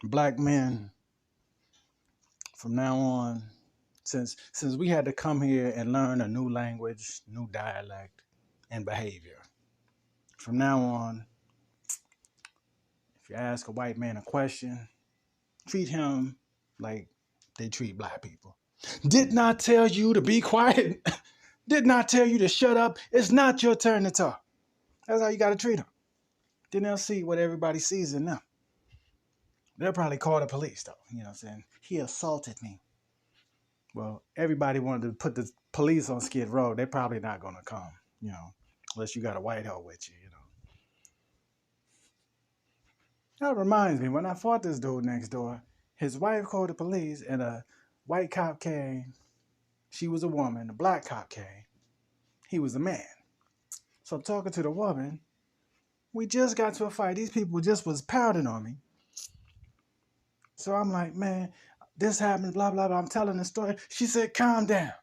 Black men from now on, since we had to come here and learn a new language, new dialect, and behavior. From now on, if you ask a white man a question, treat him like they treat black people. Did not tell you to be quiet. Did not tell you to shut up. It's not your turn to talk. That's how you got to treat them. Then they'll see what everybody sees in them. They'll probably call the police, though. You know what I'm saying? He assaulted me. Well, everybody wanted to put the police on Skid Row. They're probably not going to come, unless you got a white hoe with you. That reminds me, when I fought this dude next door, his wife called the police and a white cop came. She was a woman. A black cop came. He was a man. So I'm talking to the woman. We just got to a fight. These people just was pounding on me. So I'm like, man, this happened, blah, blah, blah. I'm telling the story. She said, calm down.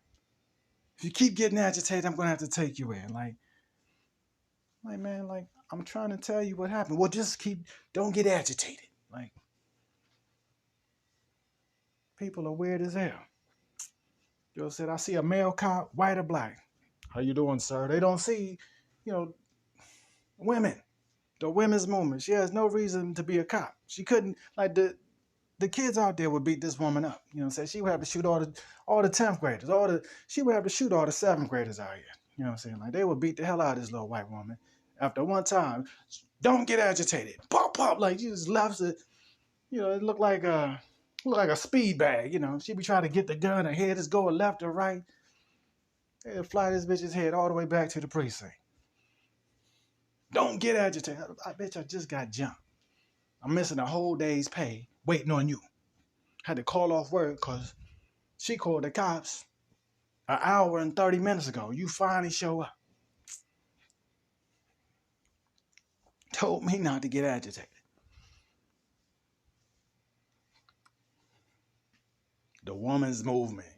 If you keep getting agitated, I'm going to have to take you in. Like, man, like, I'm trying to tell you what happened. Well, don't get agitated. Like, people are weird as hell. Joe said, I see a male cop, white or black. How you doing, sir? They don't see, women. The women's movement. She has no reason to be a cop. She couldn't, like, the kids out there would beat this woman up. You know what I'm saying? She would have to shoot all the 10th graders. She would have to shoot all the 7th graders out here. You know what I'm saying? Like, they would beat the hell out of this little white woman. After one time, don't get agitated. Pop, pop. Like, she just left it. It looked like a speed bag. She be trying to get the gun. Her head is going left or right. They'd fly this bitch's head all the way back to the precinct. Don't get agitated. I bet I just got jumped. I'm missing a whole day's pay waiting on you. Had to call off work because she called the cops an hour and 30 minutes ago. You finally show up. Told me not to get agitated. The woman's movement,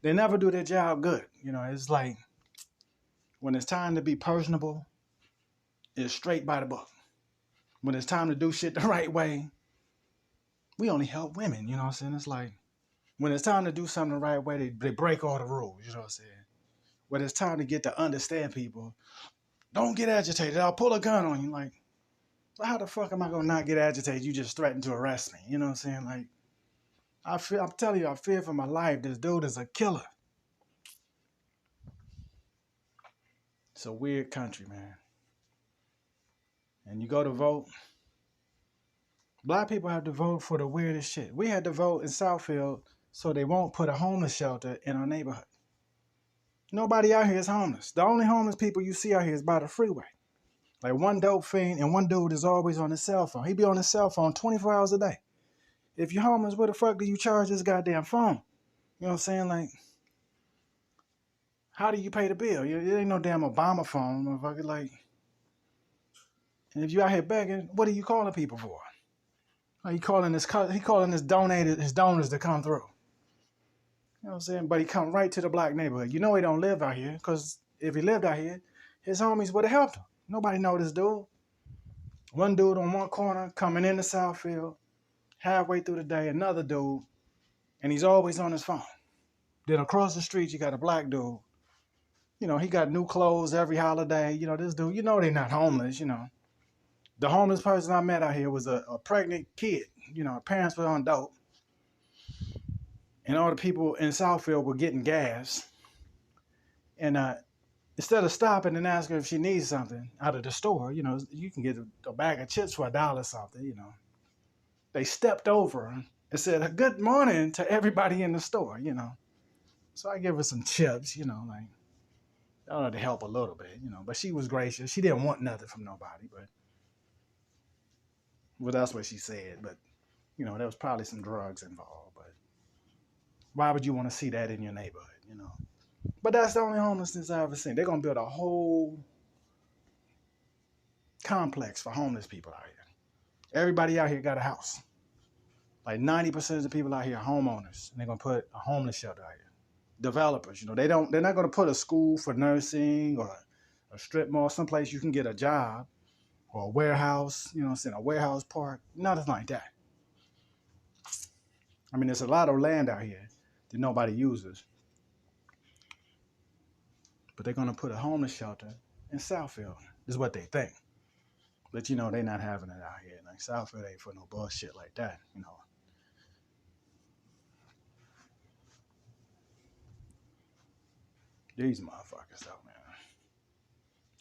they never do their job good. It's like when it's time to be personable, it's straight by the book. When it's time to do shit the right way, we only help women, you know what I'm saying? It's like when it's time to do something the right way, they break all the rules, you know what I'm saying? When it's time to get to understand people, don't get agitated. I'll pull a gun on you. Like, how the fuck am I gonna not get agitated? You just threatened to arrest me. You know what I'm saying? Like, I'm telling you, I fear for my life. This dude is a killer. It's a weird country, man. And you go to vote. Black people have to vote for the weirdest shit. We had to vote in Southfield so they won't put a homeless shelter in our neighborhood. Nobody out here is homeless. The only homeless people you see out here is by the freeway. Like one dope fiend and one dude is always on his cell phone. He be on his cell phone 24 hours a day. If you're homeless, where the fuck do you charge this goddamn phone? You know what I'm saying? Like, how do you pay the bill? It ain't no damn Obama phone, motherfucker. Like, and if you out here begging, what are you calling people for? He calling his donors to come through. You know what I'm saying? But he come right to the black neighborhood. He don't live out here, because if he lived out here, his homies would have helped him. Nobody know this dude. One dude on one corner coming into Southfield, halfway through the day, another dude, and he's always on his phone. Then across the street, you got a black dude. He got new clothes every holiday. This dude, they're not homeless, The homeless person I met out here was a pregnant kid. Her parents were on dope. And all the people in Southfield were getting gas. And instead of stopping and asking if she needs something out of the store, you can get a bag of chips for $1 or something, They stepped over and said, good morning to everybody in the store, So I give her some chips, like, I wanted to help a little bit, But she was gracious. She didn't want nothing from nobody, but well, that's what she said. But, there was probably some drugs involved. But why would you want to see that in your neighborhood, But that's the only homelessness I've ever seen. They're going to build a whole complex for homeless people out here. Everybody out here got a house. Like 90% of the people out here are homeowners. And they're going to put a homeless shelter out here. Developers, they're not going to put a school for nursing or a strip mall, someplace you can get a job, or a warehouse, a warehouse park. Nothing like that. I mean, there's a lot of land out here that nobody uses, but they're gonna put a homeless shelter in Southfield. Is what they think. But you know, they not having it out here. Like Southfield ain't for no bullshit like that. You know. These motherfuckers though, man.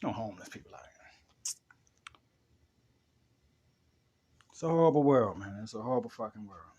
No homeless people out here. It's a horrible world, man. It's a horrible fucking world.